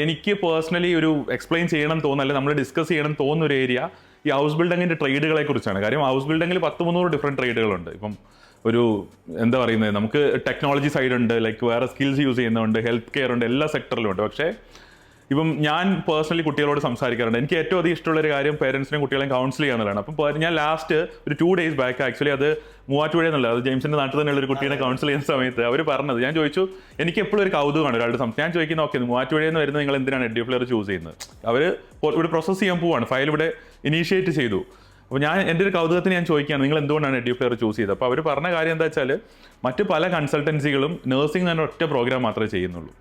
എനിക്ക് പേഴ്സണലി ഒരു എക്സ്പ്ലെയിൻ ചെയ്യണം തോന്നുന്നല്ല, നമ്മൾ ഡിസ്കസ് ചെയ്യണം തോന്നുന്ന ഒരു ഏരിയ ഈ ഹൗസ് ബിൽഡിങ്ങിന്റെ ട്രേഡുകളെ കുറിച്ചാണ്. കാര്യം ഹൗസ് ബിൽഡിങ്ങിൽ 100-300 ഡിഫറെന്റ് ട്രേഡുകളുണ്ട്. ഇപ്പം ഒരു എന്താ പറയുന്നത്, നമുക്ക് ടെക്നോളജി സൈഡ് ഉണ്ട്, ലൈക്ക് വേറെ സ്കിൽസ് യൂസ് ചെയ്യുന്നുണ്ട്, ഹെൽത്ത് കെയർ ഉണ്ട്, എല്ലാ സെക്ടറിലും ഉണ്ട്. പക്ഷേ ഇപ്പം ഞാൻ പേഴ്സണലി കുട്ടികളോട് സംസാരിക്കാറുണ്ട്. എനിക്ക് ഏറ്റവും അധികം ഇഷ്ടമുള്ള ഒരു കാര്യം പേരൻസിനെയും കുട്ടികളെയും കൗൺസിൽ ചെയ്യാന്നുള്ളതാണ്. അപ്പം ഞാൻ ലാസ്റ്റ് ഒരു 2 days ബാക്ക് ആക്ച്വലി അത് മൂവാറ്റുപുഴ എന്നുള്ളത്, അത് ജെയിംസിന്റെ നാട്ടിൽ തന്നെയുള്ള ഒരു കുട്ടീനെ കൗൺസിൽ ചെയ്യുന്ന സമയത്ത് അവർ പറഞ്ഞത്, ഞാൻ ചോദിച്ചു, എനിക്ക് എപ്പോഴും ഒരു കൗതുകമാണ് ഒരാളുടെ ഞാൻ ചോദിക്കുന്നത്, ഓക്കെ മൂവാറ്റുപുഴയിൽ നിന്ന് വരുന്നത് നിങ്ങൾ എന്തിനാണ് എഡ്യൂഫ്ലെയർ ചൂസ് ചെയ്യുന്നത്? അവർ ഇവിടെ പ്രോസസ് ചെയ്യാൻ പോവാണ്, ഫയൽ ഇവിടെ ഇനീഷ്യേറ്റ് ചെയ്തു. അപ്പോൾ എൻ്റെ ഒരു കൗതുകത്തിന് ഞാൻ ചോദിക്കുകയാണ്, നിങ്ങൾ എന്തുകൊണ്ടാണ് എഡ്യൂഫ്ലെയർ ചൂസ് ചെയ്തത്? അപ്പോൾ അവർ പറഞ്ഞ കാര്യം എന്താ വെച്ചാൽ, മറ്റ് പല കൺസൾട്ടൻസികളും നഴ്സിംഗ് തന്നെ ഒറ്റ പ്രോഗ്രാം മാത്രമേ ചെയ്യുന്നുള്ളൂ.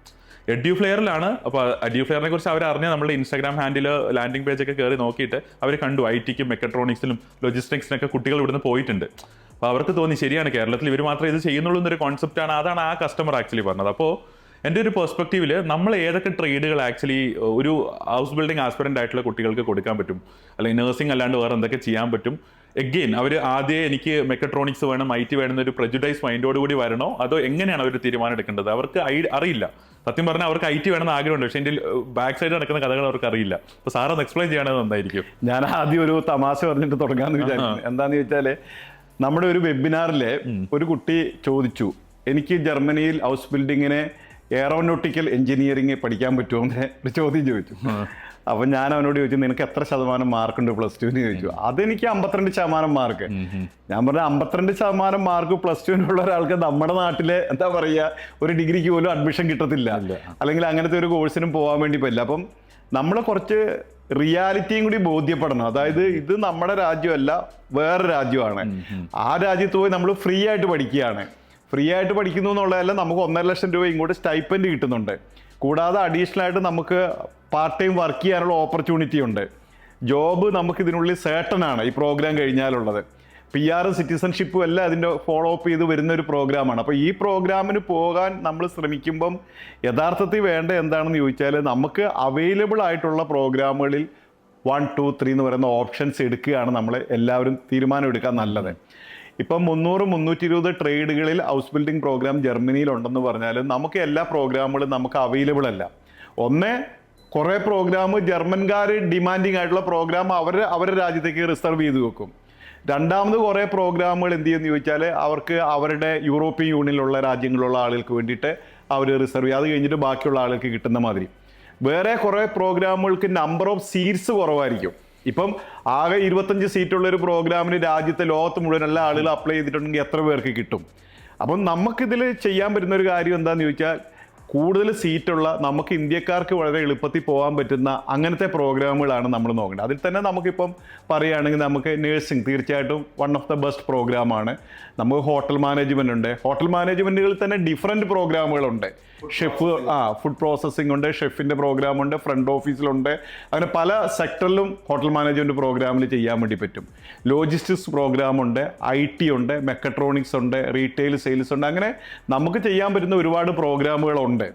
എഡ്യൂഫ്ലെയറിലാണ്. അപ്പോൾ എഡ്യൂഫ്ലെയറിനെ കുറിച്ച് അവർ അറിഞ്ഞ നമ്മുടെ ഇൻസ്റ്റാഗ്രാം ഹാൻഡിൽ ലാൻഡിംഗ് പേജൊക്കെ കയറി നോക്കിയിട്ട് അവർ കണ്ടു IT-ക്കും മെക്കട്രോണിക്സിലും ലോജിസ്റ്റിക്സിനൊക്കെ കുട്ടികൾ ഇവിടുന്ന് പോയിട്ടുണ്ട്. അപ്പോൾ അവർക്ക് തോന്നി, ശരിയാണ്, കേരളത്തിൽ ഇവർ മാത്രമേ ഇത് ചെയ്യുന്നുള്ളൂ എന്നൊരു കോൺസെപ്റ്റാണ്. അതാണ് ആ കസ്റ്റമർ ആക്ച്വലി പറഞ്ഞത്. അപ്പോൾ എൻ്റെ ഒരു പെർസ്പെക്റ്റീവിൽ നമ്മൾ ഏതൊക്കെ ട്രേഡുകൾ ആക്ച്വലി ഒരു ഹൗസ് ബിൽഡിംഗ് ആസ്പിറൻ്റ് ആയിട്ടുള്ള കുട്ടികൾക്ക് കൊടുക്കാൻ പറ്റും, അല്ലെങ്കിൽ നഴ്സിംഗ് അല്ലാണ്ട് വേറെ എന്തൊക്കെ ചെയ്യാൻ പറ്റും. എഗെയിൻ അവർ ആദ്യം എനിക്ക് മെക്കട്രോണിക്സ് വേണം, IT വേണം എന്നൊരു പ്രെജുഡൈസ് മൈൻഡോടുകൂടി വരണോ, അതോ എങ്ങനെയാണ് അവർ തീരുമാനം എടുക്കേണ്ടത്? അവർക്ക് അറിയില്ല. സത്യം പറഞ്ഞാൽ അവർക്ക് IT വേണമെന്ന് ആഗ്രഹമുണ്ട്, പക്ഷേ എൻ്റെ ബാക്ക് സൈഡ് നടക്കുന്ന കഥകൾ അവർക്ക് അറിയില്ല. അപ്പോൾ സാർ ഒന്ന് എക്സ്പ്ലെയിൻ ചെയ്യണത് നന്നായിരിക്കും. ഞാൻ ആദ്യം ഒരു തമാശ പറഞ്ഞിട്ട് തുടങ്ങാമെന്ന് വിചാരിക്കുന്നു. എന്താന്ന് ചോദിച്ചാൽ, നമ്മുടെ ഒരു വെബിനാറിലെ ഒരു കുട്ടി ചോദിച്ചു, എനിക്ക് ജർമ്മനിയിൽ ഹൗസ് ബിൽഡിങ്ങിനെ എയറോനോട്ടിക്കൽ എഞ്ചിനീയറിംഗ് പഠിക്കാൻ പറ്റുമോ എന്ന് ഒരു ചോദ്യം ചോദിച്ചു. അപ്പം ഞാൻ അവനോട് ചോദിച്ചു, നിനക്ക് എത്ര ശതമാനം മാർക്കുണ്ട് +2-ന് ചോദിച്ചു. അതെനിക്ക് 52% മാർക്ക്. ഞാൻ പറഞ്ഞ 52% മാർക്ക് +2-നുള്ള ഒരാൾക്ക് നമ്മുടെ നാട്ടിലെ എന്താ പറയുക, ഒരു ഡിഗ്രിക്ക് പോലും അഡ്മിഷൻ കിട്ടത്തില്ല, അല്ലെങ്കിൽ അങ്ങനത്തെ ഒരു കോഴ്സിനും പോകാൻ വേണ്ടി പറ്റില്ല. അപ്പം നമ്മൾ കുറച്ച് റിയാലിറ്റിയും കൂടി ബോധ്യപ്പെടണം. അതായത് ഇത് നമ്മുടെ രാജ്യമല്ല, വേറെ രാജ്യമാണ്. ആ രാജ്യത്ത് പോയി നമ്മൾ ഫ്രീ ആയിട്ട് പഠിക്കുകയാണ്. ഫ്രീ ആയിട്ട് പഠിക്കുന്നു എന്നുള്ളതല്ല, നമുക്ക് 1.5 ലക്ഷം രൂപ ഇങ്ങോട്ട് സ്റ്റൈപ്പൻഡ് കിട്ടുന്നുണ്ട്. കൂടാതെ അഡീഷണൽ ആയിട്ട് നമുക്ക് പാർട്ട് ടൈം വർക്ക് ചെയ്യാനുള്ള ഓപ്പർച്യൂണിറ്റി ഉണ്ട്. ജോബ് നമുക്ക് ഇതിനുള്ളിൽ സേർട്ടൺ ആണ് ഈ പ്രോഗ്രാം കഴിഞ്ഞാലുള്ളത്. PR സിറ്റിസൺഷിപ്പും എല്ലാം അതിൻ്റെ ഫോളോ അപ്പ് ചെയ്ത് വരുന്ന ഒരു പ്രോഗ്രാമാണ്. അപ്പോൾ ഈ പ്രോഗ്രാമിന് പോകാൻ നമ്മൾ ശ്രമിക്കുമ്പം യഥാർത്ഥത്തിൽ വേണ്ട എന്താണെന്ന് ചോദിച്ചാൽ, നമുക്ക് അവൈലബിൾ ആയിട്ടുള്ള പ്രോഗ്രാമുകളിൽ 1, 2, 3 എന്ന് പറയുന്ന ഓപ്ഷൻസ് എടുക്കുകയാണ് നമ്മൾ എല്ലാവരും തീരുമാനം എടുക്കാൻ നല്ലത്. ഇപ്പം 300-320 ട്രേഡുകളിൽ ഹൗസ് ബിൽഡിംഗ് പ്രോഗ്രാം ജർമ്മനിയിൽ ഉണ്ടെന്ന് പറഞ്ഞാൽ നമുക്ക് എല്ലാ പ്രോഗ്രാമുകളും നമുക്ക് അവൈലബിൾ അല്ല. ഒന്ന്, കുറേ പ്രോഗ്രാം ജർമ്മൻകാർ ഡിമാൻഡിങ് ആയിട്ടുള്ള പ്രോഗ്രാം അവരുടെ രാജ്യത്തേക്ക് റിസർവ് ചെയ്ത് വെക്കും. രണ്ടാമത് കുറേ പ്രോഗ്രാമുകൾ എന്ത് ചെയ്യുമെന്ന് ചോദിച്ചാൽ, അവർക്ക് അവരുടെ യൂറോപ്യൻ യൂണിയനിലുള്ള രാജ്യങ്ങളിലുള്ള ആളുകൾക്ക് വേണ്ടിയിട്ട് അവർ റിസർവ് ചെയ്യും. അത് കഴിഞ്ഞിട്ട് ബാക്കിയുള്ള ആളുകൾക്ക് കിട്ടുന്ന മാതിരി. വേറെ കുറേ പ്രോഗ്രാമുകൾക്ക് നമ്പർ ഓഫ് സീറ്റ്സ് കുറവായിരിക്കും. ഇപ്പം ആകെ 25 സീറ്റുള്ള ഒരു പ്രോഗ്രാമിന് രാജ്യത്തെ ലോകത്ത് മുഴുവൻ എല്ലാ ആളുകൾ അപ്ലൈ ചെയ്തിട്ടുണ്ടെങ്കിൽ എത്ര പേർക്ക് കിട്ടും? അപ്പം നമുക്കിതിൽ ചെയ്യാൻ പറ്റുന്ന ഒരു കാര്യം എന്താണെന്ന് ചോദിച്ചാൽ, കൂടുതൽ സീറ്റുള്ള, നമുക്ക് ഇന്ത്യക്കാർക്ക് വളരെ എളുപ്പത്തിൽ പോകാൻ പറ്റുന്ന അങ്ങനത്തെ പ്രോഗ്രാമുകളാണ് നമ്മൾ നോക്കേണ്ടത്. അതിൽ തന്നെ നമുക്കിപ്പം പറയുകയാണെങ്കിൽ നമുക്ക് നേഴ്സിംഗ് തീർച്ചയായിട്ടും വൺ ഓഫ് ദ ബെസ്റ്റ് പ്രോഗ്രാമാണ്. നമുക്ക് ഹോട്ടൽ മാനേജ്മെൻ്റ് ഉണ്ട്. ഹോട്ടൽ മാനേജ്മെൻറ്റുകളിൽ തന്നെ ഡിഫറെൻറ്റ് പ്രോഗ്രാമുകളുണ്ട്. ഷെഫ്, ഫുഡ് പ്രോസസ്സിംഗ് ഉണ്ട്, ഷെഫിൻ്റെ പ്രോഗ്രാമുണ്ട്, ഫ്രണ്ട് ഓഫീസിലുണ്ട്. അങ്ങനെ പല സെക്ടറിലും ഹോട്ടൽ മാനേജ്മെൻറ്റ് പ്രോഗ്രാമിൽ ചെയ്യാൻ വേണ്ടി പറ്റും. ലോജിസ്റ്റിക്സ് പ്രോഗ്രാമുണ്ട്, IT ഉണ്ട്, മെക്കട്രോണിക്സ് ഉണ്ട്, റീറ്റെയിൽ സെയിൽസ് ഉണ്ട്. അങ്ങനെ നമുക്ക് ചെയ്യാൻ പറ്റുന്ന ഒരുപാട് പ്രോഗ്രാമുകളുണ്ട്.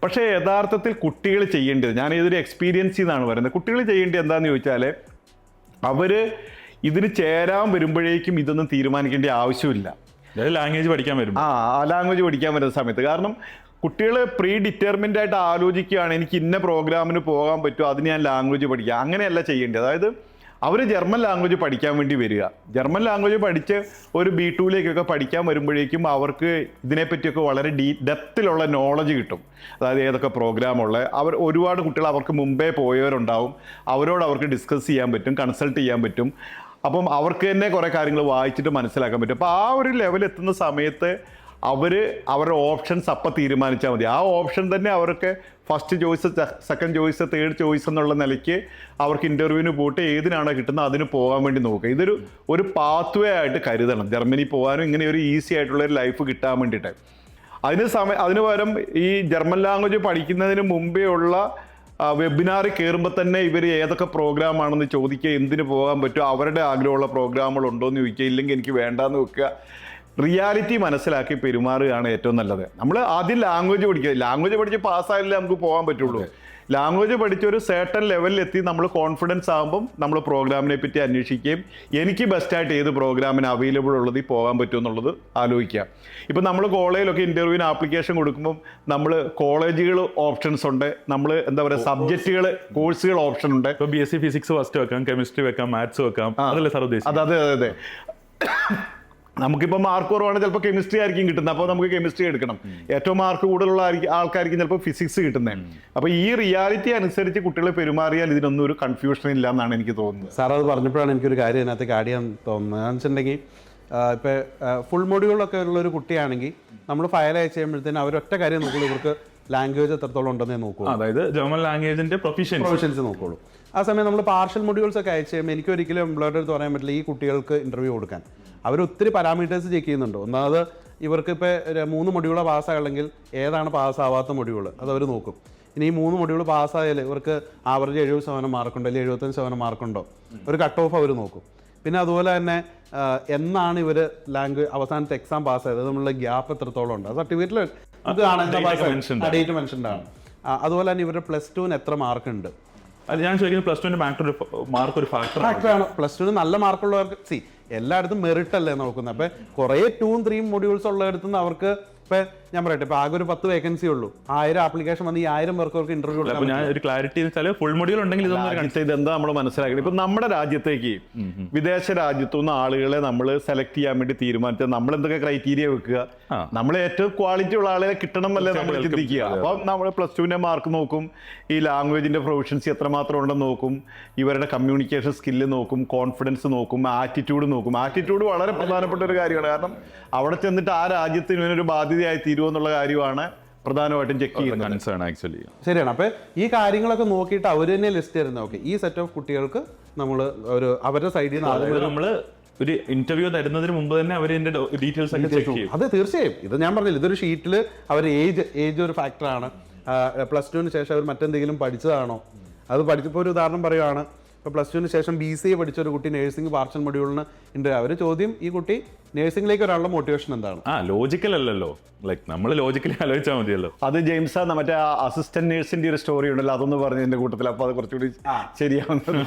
പക്ഷേ യഥാർത്ഥത്തിൽ കുട്ടികൾ ചെയ്യേണ്ടത്, ഞാൻ ഇതൊരു എക്സ്പീരിയൻസിൽ നിന്നാണ് പറയുന്നത്, കുട്ടികൾ ചെയ്യേണ്ടത് എന്താണെന്ന് ചോദിച്ചാൽ, അവർ ഇതിന് ചേരാൻ വരുമ്പോഴേക്കും ഇതൊന്നും തീരുമാനിക്കേണ്ട ആവശ്യമില്ല. ലാംഗ്വേജ് പഠിക്കാൻ വരും. ലാംഗ്വേജ് പഠിക്കാൻ വരുന്ന സമയത്ത്, കാരണം കുട്ടികൾ പ്രീ ഡിറ്റർമിൻഡ് ആയിട്ട് ആലോചിക്കുകയാണ്, എനിക്ക് ഇന്ന പ്രോഗ്രാമിന് പോകാൻ പറ്റുമോ, അതിന് ഞാൻ ലാംഗ്വേജ് പഠിക്കുക. അങ്ങനെയല്ല ചെയ്യേണ്ടത്. അതായത് അവർ ജർമ്മൻ ലാംഗ്വേജ് പഠിക്കാൻ വേണ്ടി വരിക. ജർമ്മൻ ലാംഗ്വേജ് പഠിച്ച് ഒരു B2-ലേക്കൊക്കെ പഠിക്കാൻ വരുമ്പോഴേക്കും അവർക്ക് ഇതിനെപ്പറ്റിയൊക്കെ വളരെ ഡെപ്തിലുള്ള നോളജ് കിട്ടും. അതായത് ഏതൊക്കെ പ്രോഗ്രാമുള്ള, ഒരുപാട് കുട്ടികൾ അവർക്ക് മുമ്പേ പോയവരുണ്ടാവും, അവരോട് അവർക്ക് ഡിസ്കസ് ചെയ്യാൻ പറ്റും, കൺസൾട്ട് ചെയ്യാൻ പറ്റും. അപ്പം അവർക്ക് തന്നെ കുറേ കാര്യങ്ങൾ വായിച്ചിട്ട് മനസ്സിലാക്കാൻ പറ്റും. അപ്പോൾ ആ ഒരു ലെവൽ എത്തുന്ന സമയത്ത് അവരുടെ ഓപ്ഷൻസ് അപ്പം തീരുമാനിച്ചാൽ മതി. ആ ഓപ്ഷൻ തന്നെ അവർക്ക് first choice, second choice, third choice എന്നുള്ള നിലയ്ക്ക് അവർക്ക് ഇൻ്റർവ്യൂവിന് പോയിട്ട് ഏതിനാണോ കിട്ടുന്നത് അതിന് പോകാൻ വേണ്ടി നോക്കുക. ഇതൊരു പാത്വേ ആയിട്ട് കരുതണം. ജർമ്മനി പോകാനും ഇങ്ങനെ ഒരു ഈസി ആയിട്ടുള്ളൊരു ലൈഫ് കിട്ടാൻ വേണ്ടിയിട്ട്. അതിന് പകരം ഈ ജർമ്മൻ ലാംഗ്വേജ് പഠിക്കുന്നതിന് മുമ്പേ ഉള്ള വെബിനാറിൽ കയറുമ്പോൾ തന്നെ ഇവർ ഏതൊക്കെ പ്രോഗ്രാമാണെന്ന് ചോദിക്കുക, എന്തിന് പോകാൻ പറ്റും, അവരുടെ ആഗ്രഹമുള്ള പ്രോഗ്രാമുകളുണ്ടോ എന്ന് ചോദിക്കുക. ഇല്ലെങ്കിൽ എനിക്ക് വേണ്ടാന്ന് വെക്കുക. റിയാലിറ്റി മനസ്സിലാക്കി പെരുമാറുകയാണ് ഏറ്റവും നല്ലത്. നമ്മൾ ആദ്യം ലാംഗ്വേജ് പഠിക്കുക, ലാംഗ്വേജ് പഠിച്ച് പാസ്സായാലേ നമുക്ക് പോകാൻ പറ്റുള്ളൂ. ലാംഗ്വേജ് പഠിച്ച ഒരു സേർട്ടൺ ലെവലിലെത്തി നമ്മൾ കോൺഫിഡൻസ് ആകുമ്പം നമ്മൾ പ്രോഗ്രാമിനെ പറ്റി അന്വേഷിക്കുകയും എനിക്ക് ബെസ്റ്റായിട്ട് ഏത് പ്രോഗ്രാമിന് അവൈലബിൾ ഉള്ളത് പോകാൻ പറ്റും എന്നുള്ളത് ആലോചിക്കുക. ഇപ്പം നമ്മൾ കോളേജിലൊക്കെ ഇൻ്റർവ്യൂവിന് ആപ്ലിക്കേഷൻ കൊടുക്കുമ്പം നമ്മൾ കോളേജുകൾ ഓപ്ഷൻസ് ഉണ്ട്, നമ്മൾ എന്താ പറയുക സബ്ജക്റ്റുകൾ കോഴ്സുകൾ ഓപ്ഷൻ ഉണ്ട്. ഇപ്പോൾ BSc ഫിസിക്സ് ഫസ്റ്റ് വെക്കാം, കെമിസ്ട്രി വെക്കാം, മാത്സ് വെക്കാം, അതല്ലേ സാർ ഉദ്ദേശിച്ചത്? അതെ അതെ അതെ. നമുക്കിപ്പോൾ മാർക്ക് കുറവാണ്, ചിലപ്പോൾ കെമിസ്ട്രി ആയിരിക്കും കിട്ടുന്നത്, അപ്പോൾ നമുക്ക് കെമിസ്ട്രി എടുക്കണം. ഏറ്റവും മാർക്ക് കൂടുതലുള്ള ആൾക്കാർക്കും ചിലപ്പോൾ ഫിസിക്സ് കിട്ടുന്നത്. അപ്പോൾ ഈ റിയാലിറ്റി അനുസരിച്ച് കുട്ടികൾ പെരുമാറിയാൽ ഇതിനൊന്നും ഒരു കൺഫ്യൂഷൻ ഇല്ല എന്നാണ് എനിക്ക് തോന്നുന്നത്. സാർ അത് പറഞ്ഞപ്പോഴാണ് എനിക്കൊരു കാര്യം ഇതിനകത്തേക്ക് ആഡ് ചെയ്യാൻ തോന്നുന്നത്. എന്ന് വെച്ചിട്ടുണ്ടെങ്കിൽ ഇപ്പോൾ ഫുൾ മൊഡ്യൂളൊക്കെ ഉള്ളൊരു കുട്ടിയാണെങ്കിൽ നമ്മൾ ഫയൽ അയച്ച് കഴിയുമ്പോഴത്തേനും അവരൊറ്റ കാര്യം നോക്കുള്ളൂ, ഇവർക്ക് ലാംഗ്വേജ് എത്രത്തോളം ഉണ്ടെന്നേ നോക്കുള്ളൂ, അതായത് ജർമ്മൻ ലാംഗ്വേജിന്റെ പ്രൊഫിഷ്യൻസി നോക്കുള്ളൂ. ആ സമയം നമ്മൾ പാർഷ്യൽ മൊഡ്യൂൾസ് ഒക്കെ അയച്ച് കഴിയുമ്പോൾ എനിക്ക് ഒരിക്കലും എംപ്ലോയറുടെ അടുത്ത് പറയാൻ പറ്റില്ല ഈ കുട്ടികൾക്ക് ഇൻ്റർവ്യൂ കൊടുക്കാൻ. അവർ ഒത്തിരി പാരാമീറ്റേഴ്സ് ചെക്ക് ചെയ്യുന്നുണ്ട്. ഒന്നാമത് ഇവർക്ക് ഇപ്പോൾ 3 മൊഡ്യൂളാണ് പാസ്സാകണമെങ്കിൽ ഏതാണ് പാസ്സാവാത്ത മൊഡ്യൂൾ അത് അവർ നോക്കും. ഇനി ഈ 3 മൊഡ്യൂൾ പാസ്സായാൽ ഇവർക്ക് ആവറേജ് 70% മാർക്കുണ്ടോ അല്ലെങ്കിൽ 75% മാർക്കുണ്ടോ, ഒരു കട്ട് ഓഫ് അവർ നോക്കും. പിന്നെ അതുപോലെ തന്നെ എന്നാണ് ഇവർ ലാംഗ്വേജ് അവസാനത്തെ എക്സാം പാസ്സായത്, നമ്മളുടെ ഗ്യാപ്പ് എത്രത്തോളം ഉണ്ട്, ആ സർട്ടിഫിക്കറ്റിൽ ഇത് കാണാൻ ഡേറ്റ് മെൻഷൻഡ് ആണ്. അതുപോലെ തന്നെ ഇവരുടെ +2 എത്ര മാർക്ക് ഉണ്ട്. അത് ഞാൻ ചോദിക്കുന്നത് +2 മാർക്ക് ഒരു ഫാക്ടറാണ്. +2 നല്ല മാർക്കുള്ളവർക്ക് എല്ലായിടത്തും മെറിറ്റ് അല്ലേ നോക്കുന്നത്. അപ്പം കുറേ 2ഉം 3ഉം മൊഡ്യൂൾസ് ഉള്ളിടത്തു നിന്ന് അവർക്ക് ഇപ്പം ഞാൻ പറയട്ടെ ഇപ്പം ആകെ ഒരു 10 വേക്കൻസി ഉള്ളൂ, 1000 ആപ്ലിക്കേഷൻ വന്ന് ഈ 1000 പേർക്ക് അവർക്ക് ഇന്റർവ്യൂ കൊടുക്കാം. ഞാൻ ഒരു ക്ലാരിറ്റി വെച്ചാൽ ഫുൾ മൊഡ്യൂൾ ഉണ്ടെങ്കിൽ ഇതെന്താ നമ്മൾ മനസ്സിലാക്കുന്നത്. ഇപ്പം നമ്മുടെ രാജ്യത്തേക്ക് വിദേശ രാജ്യത്തുനിന്ന് ആളുകളെ നമ്മൾ സെലക്ട് ചെയ്യാൻ വേണ്ടി തീരുമാനിച്ചത് നമ്മൾ എന്തൊക്കെ ക്രൈറ്റീരിയ വെക്കുക, നമ്മൾ ഏറ്റവും ക്വാളിറ്റി ഉള്ള ആളുകളെ കിട്ടണം അല്ലേ നമ്മൾ ചിന്തിക്കുക. അപ്പം നമ്മൾ +2ന്റെ മാർക്ക് നോക്കും, ഈ ലാംഗ്വേജിന്റെ പ്രൊഫഷൻസി എത്രമാത്രം ഉണ്ടെന്ന് നോക്കും, ഇവരുടെ കമ്മ്യൂണിക്കേഷൻ സ്കില്ല് നോക്കും, കോൺഫിഡൻസ് നോക്കും, ആറ്റിറ്റ്യൂഡ് നോക്കും. ആറ്റിറ്റ്യൂഡ് വളരെ പ്രധാനപ്പെട്ട ഒരു കാര്യമാണ്. കാരണം അവിടെ ചെന്നിട്ട് ആ രാജ്യത്തിന് ഇവനൊരു ബാധ്യതയായി തീരുമെന്നുള്ള കാര്യമാണ് പ്രധാനമായിട്ടും ചെക്ക് ചെയ്യുന്നത്. ആക്ച്വലി ശരിയാണ്. അപ്പോൾ ഈ കാര്യങ്ങളൊക്കെ നോക്കിയിട്ട് അവർ തന്നെ ലിസ്റ്റ് തരുന്നത് ഓക്കെ ഈ സെറ്റ് ഓഫ് കുട്ടികൾക്ക് നമ്മൾ ഒരു അവരുടെ സൈഡിൽ നിന്ന് നമ്മൾ ഒരു ഇന്റർവ്യൂ തരുന്നതിന് മുമ്പ് തന്നെ അവർ ഇതിന്റെ ഡീറ്റെയിൽസ് ഒക്കെ ചെക്ക് ചെയ്യും. അത് തീർച്ചയായും ഇത് ഞാൻ പറഞ്ഞില്ല, ഇതൊരു ഷീറ്റിൽ അവർ ഏജ് ഒരു ഫാക്ടറാണ്. +2 ശേഷം അവർ മറ്റെന്തെങ്കിലും പഠിച്ചതാണോ, അത് പഠിച്ചപ്പോൾ ഒരു ഉദാഹരണം പറയുവാണ്. ഇപ്പോൾ +2 ശേഷം BCA പഠിച്ച ഒരു കുട്ടി നഴ്സിംഗ് പാർഷ്യൽ മൊഡ്യൂളിന് ഉണ്ട്. അവർ ചോദ്യം ഈ കുട്ടി നഴ്സിംഗിലേക്ക് ഒരാളുടെ മോട്ടിവേഷൻ എന്താണ്? ലോജിക്കൽ അല്ലല്ലോ, ലൈക്ക് നമ്മൾ ലോജിക്കലി ആലോചിച്ചാൽ മതിയല്ലോ. അത് ജെയിംസ് മറ്റേ അസിസ്റ്റന്റ് നേഴ്സിന്റെ ഒരു സ്റ്റോറി ഉണ്ടല്ലോ, അതൊന്ന് പറഞ്ഞു എന്റെ കൂട്ടത്തിൽ. അപ്പോൾ അത് കുറച്ചുകൂടി ശരിയാവുന്നത്.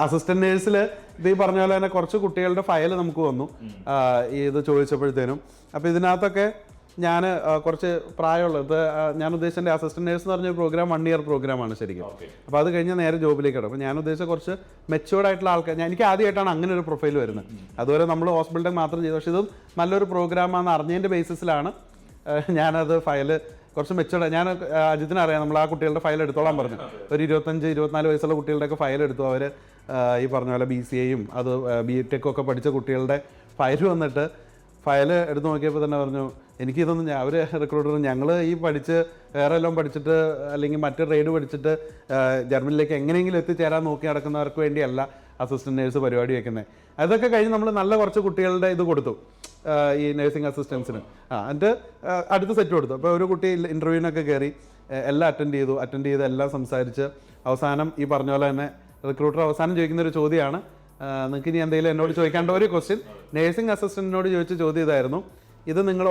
അസിസ്റ്റന്റ് നേഴ്സിൽ ഇത് ഈ പറഞ്ഞ പോലെ തന്നെ കുറച്ച് കുട്ടികളുടെ ഫയൽ നമുക്ക് വന്നു ഇത് ചോദിച്ചപ്പോഴത്തേനും. അപ്പോൾ ഇതിനകത്തൊക്കെ ഞാൻ കുറച്ച് പ്രായമുള്ളത് ഞാൻ ഉദ്ദേശിച്ച അസിസ്റ്റന്റ് നേഴ്സ് എന്ന് പറഞ്ഞ പ്രോഗ്രാം 1 ഇയർ പ്രോഗ്രാമാണ് ശരിക്കും. അപ്പോൾ അത് കഴിഞ്ഞ് നേരെ ജോബിലേക്ക് കിടക്കും. അപ്പോൾ ഞാൻ ഉദ്ദേശിച്ച കുറച്ച് മെച്ചുവേർഡ് ആയിട്ടുള്ള ആൾക്കാർ, എനിക്ക് ആദ്യമായിട്ടാണ് അങ്ങനെ ഒരു പ്രൊഫൈൽ വരുന്നത്. അതുപോലെ നമ്മൾ ഹോസ്പിറ്റലിൽ മാത്രം ചെയ്തു, പക്ഷേ ഇതും നല്ലൊരു പ്രോഗ്രാമാണെന്ന് അറിഞ്ഞതിൻ്റെ ബേസിസിലാണ് ഞാനത് ഫയൽ കുറച്ച് മെച്ചുവേർഡ്. ഞാൻ അജിത്തിന് അറിയാം, നമ്മൾ ആ കുട്ടികളുടെ ഫയൽ എടുത്തോളാൻ പറഞ്ഞു. ഒരു 25-24 വയസ്സുള്ള കുട്ടികളുടെയൊക്കെ ഫയൽ എടുത്തു. അവർ ഈ പറഞ്ഞ പോലെ BCAയും അത് BTech ഒക്കെ പഠിച്ച കുട്ടികളുടെ ഫയൽ വന്നിട്ട് ഫയൽ എടുത്ത് നോക്കിയപ്പോൾ തന്നെ പറഞ്ഞു എനിക്കിതൊന്നും അവർ റിക്രൂട്ടർ ഞങ്ങൾ ഈ പഠിച്ച് വേറെ എല്ലാം പഠിച്ചിട്ട് അല്ലെങ്കിൽ മറ്റു ട്രേഡ് പഠിച്ചിട്ട് ജർമ്മനിലേക്ക് എങ്ങനെയെങ്കിലും എത്തിച്ചേരാൻ നോക്കി നടക്കുന്നവർക്ക് വേണ്ടിയല്ല അസിസ്റ്റന്റ് നേഴ്സ് പരിപാടി വെക്കുന്നത്. അതൊക്കെ കഴിഞ്ഞ് നമ്മൾ നല്ല കുറച്ച് കുട്ടികളുടെ ഇത് കൊടുത്തു ഈ നഴ്സിംഗ് അസിസ്റ്റൻസിന്. എന്നിട്ട് അടുത്ത സെറ്റ് കൊടുത്തു. അപ്പോൾ ഒരു കുട്ടി ഇൻ്റർവ്യൂവിനൊക്കെ കയറി എല്ലാം അറ്റൻഡ് ചെയ്ത് എല്ലാം സംസാരിച്ച് അവസാനം ഈ പറഞ്ഞ പോലെ തന്നെ റിക്രൂട്ടർ അവസാനം ചോദിക്കുന്ന ഒരു ചോദ്യമാണ്, നിങ്ങൾക്ക് ഇനി എന്തെങ്കിലും എന്നോട് ചോദിക്കേണ്ട ഒരു ക്വസ്റ്റ്യൻ നഴ്സിംഗ് അസിസ്റ്റന്റിനോട് ചോദിച്ച ചോദ്യം ഇതായിരുന്നു, ഇത് നിങ്ങൾ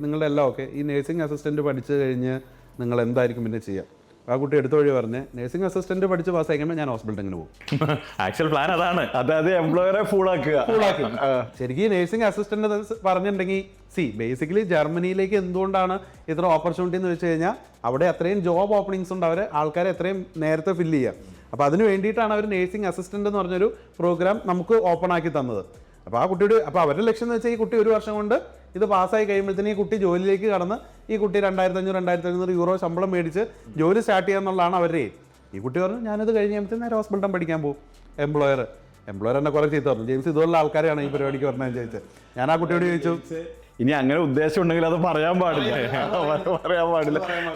നിങ്ങളുടെ എല്ലാം ഓക്കെ, ഈ നഴ്സിംഗ് അസിസ്റ്റന്റ് പഠിച്ചു കഴിഞ്ഞ് നിങ്ങൾ എന്തായിരിക്കും പിന്നെ ചെയ്യുക? ആ കുട്ടി എടുത്ത വഴി പറഞ്ഞ് നഴ്സിംഗ് അസിസ്റ്റന്റ് പഠിച്ച് പാസ്സായി കഴിയുമ്പോൾ ഞാൻ ഹോസ്പിറ്റലിൽ പോകും. ആക്ച്വൽ പ്ലാൻ അതാണ്, അതായത് എംപ്ലോയറെ ഫുള്ളാക്കി. ശരിക്കും നഴ്സിംഗ് അസിസ്റ്റന്റ് പറഞ്ഞിട്ടുണ്ടെങ്കിൽ ബേസിക്കലി ജർമ്മനിയിലേക്ക് എന്തുകൊണ്ടാണ് ഇത്ര ഓപ്പർച്യൂണിറ്റി എന്ന് വെച്ച് കഴിഞ്ഞാൽ അവിടെ അത്രയും ജോബ് ഓപ്പണിങ്സ് ഉണ്ട്, ആൾക്കാരെ എത്രയും നേരത്തെ ഫില്ല് ചെയ്യാം. അപ്പോൾ അതിന് വേണ്ടിയിട്ടാണ് അവർ നഴ്സിംഗ് അസിസ്റ്റന്റ് എന്ന് പറഞ്ഞൊരു പ്രോഗ്രാം നമുക്ക് ഓപ്പൺ ആക്കി തന്നത്. അപ്പോൾ ആ കുട്ടിയുടെ അവരുടെ ലക്ഷ്യം എന്ന് വെച്ചാൽ ഈ കുട്ടി 1 വർഷം കൊണ്ട് ഇത് പാസ്സായി കഴിയുമ്പോഴത്തേന് ഈ കുട്ടി ജോലിയിലേക്ക് കടന്ന് ഈ കുട്ടി 2500-2500 യൂറോ ശമ്പളം മേടിച്ച് ജോലി സ്റ്റാർട്ട് ചെയ്യുക എന്നുള്ളതാണ് അവരുടെ. ഈ കുട്ടി പറഞ്ഞു ഞാനത് കഴിഞ്ഞ് നേരെ ഹോസ്പിറ്റൽ പഠിക്കാൻ പോകും. എംപ്ലോയർ എന്നെ കുറെ ചീത്ത പറഞ്ഞു, ജെയിംസ് ഇതുള്ള ആൾക്കാരെയാണ് ഈ പരിപാടിക്ക് പറഞ്ഞതെന്ന് ചോദിച്ചത്. ഞാൻ ആ കുട്ടിയോട് ചോദിച്ചു ഇനി അങ്ങനെ ഉദ്ദേശം ഉണ്ടെങ്കിൽ അത് പറയാൻ പാടില്ല.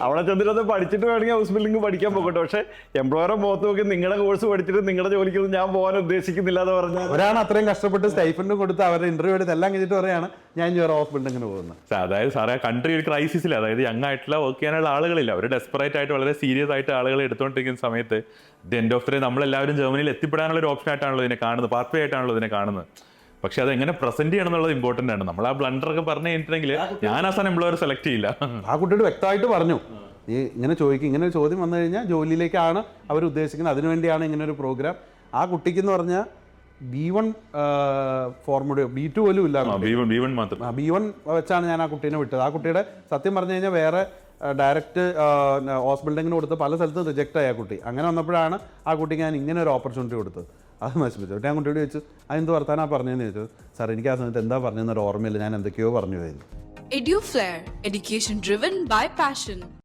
അവിടെ ചെന്നിട്ട് അത് പഠിച്ചിട്ട് വേണമെങ്കിൽ ഹൗസ് ബിൽഡിംഗ് പഠിക്കാൻ പോകട്ടെ. പക്ഷേ എംപ്ലോയറെ മുഖത്ത് നോക്കി നിങ്ങളുടെ കോഴ്സ് പഠിച്ചിട്ട് നിങ്ങളുടെ ജോലിക്കൊന്നും ഞാൻ പോകാൻ ഉദ്ദേശിക്കുന്നില്ല എന്ന് പറഞ്ഞാൽ ഒരാണ് അത്രയും കഷ്ടപ്പെട്ട് സ്റ്റൈഫൻഡും കൊടുത്ത് അവരുടെ ഇന്റർവ്യൂ എടുത്ത് എല്ലാം കഴിഞ്ഞിട്ട് പറയാണ് ഞാൻ വേറെ ഹൗസ് ബിൽഡിങ്ങിന് പോകുന്നത്. അതായത് സാറേ കൺട്രി ഒരു ക്രൈസിസിൽ, അതായത് യങ് ആയിട്ടുള്ള വർക്ക് ചെയ്യാനുള്ള ആളുകളില്ല, അവർ ഡെസ്പറേറ്റ് ആയിട്ട് വളരെ സീരിയസ് ആയിട്ട് ആളുകളെ എടുത്തുകൊണ്ടിരിക്കുന്ന സമയത്ത് the end of the day നമ്മളെല്ലാവരും ജർമ്മനിയിൽ എത്തിപ്പെടാനുള്ള ഒരു ഓപ്ഷൻ ആയിട്ടാണല്ലോ ഇതിനെ കാണുന്നത്, പാത്വേ ആയിട്ടാണല്ലോ ഇതിനെ കാണുന്നത്. പക്ഷെ അത് എങ്ങനെ പ്രസന്റ് ചെയ്യണം എന്നുള്ളത് ഇമ്പോർട്ടന്റ് ആണ്. നമ്മൾ ആ ബ്ലണ്ടർ ഒക്കെ പറഞ്ഞു കഴിഞ്ഞിട്ടുണ്ടെങ്കിൽ ഞാൻ അവസാനം എംപ്ലോയർ സെലക്ട് ചെയ്യില്ല. ആ കുട്ടിയോട് വ്യക്തമായിട്ട് പറഞ്ഞു, നീ ഇങ്ങനെ ചോദിക്കും, ഇങ്ങനെ ഒരു ചോദ്യം വന്നു കഴിഞ്ഞാൽ ജോലിയിലേക്കാണ് അവർ ഉദ്ദേശിക്കുന്നത്, അതിനുവേണ്ടിയാണ് ഇങ്ങനെ ഒരു പ്രോഗ്രാം. ആ കുട്ടിക്ക് എന്ന് പറഞ്ഞാൽ B1 ഫോർമുല B2 പോലും ഇല്ല, B1 മാത്രം. B1 വെച്ചാണ് ഞാൻ ആ കുട്ടീനെ വിട്ടത്. ആ കുട്ടിയുടെ സത്യം പറഞ്ഞു കഴിഞ്ഞാൽ വേറെ ഡയറക്റ്റ് ഹൗസ് ബിൽഡിങ്ങിന് കൊടുത്ത് പല സ്ഥലത്തും റിജക്റ്റ് ആയ കുട്ടി. അങ്ങനെ വന്നപ്പോഴാണ് ആ കുട്ടിക്ക് ഞാൻ ഇങ്ങനെ ഒരു ഓപ്പർച്യൂണിറ്റി കൊടുത്തത്. അത് നശിപ്പിച്ചു. ഞാൻ കുട്ടിയോട് ചോദിച്ചു, അതെന്ത് വർത്താനാ പറഞ്ഞതെന്ന് ചോദിച്ചു. സാർ എനിക്ക് ആ സമയത്ത് എന്താ പറഞ്ഞതെന്നൊരു ഓർമ്മയില്ല, ഞാൻ എന്തൊക്കെയോ പറഞ്ഞു കഴിഞ്ഞു. EduFlair, education driven by passion.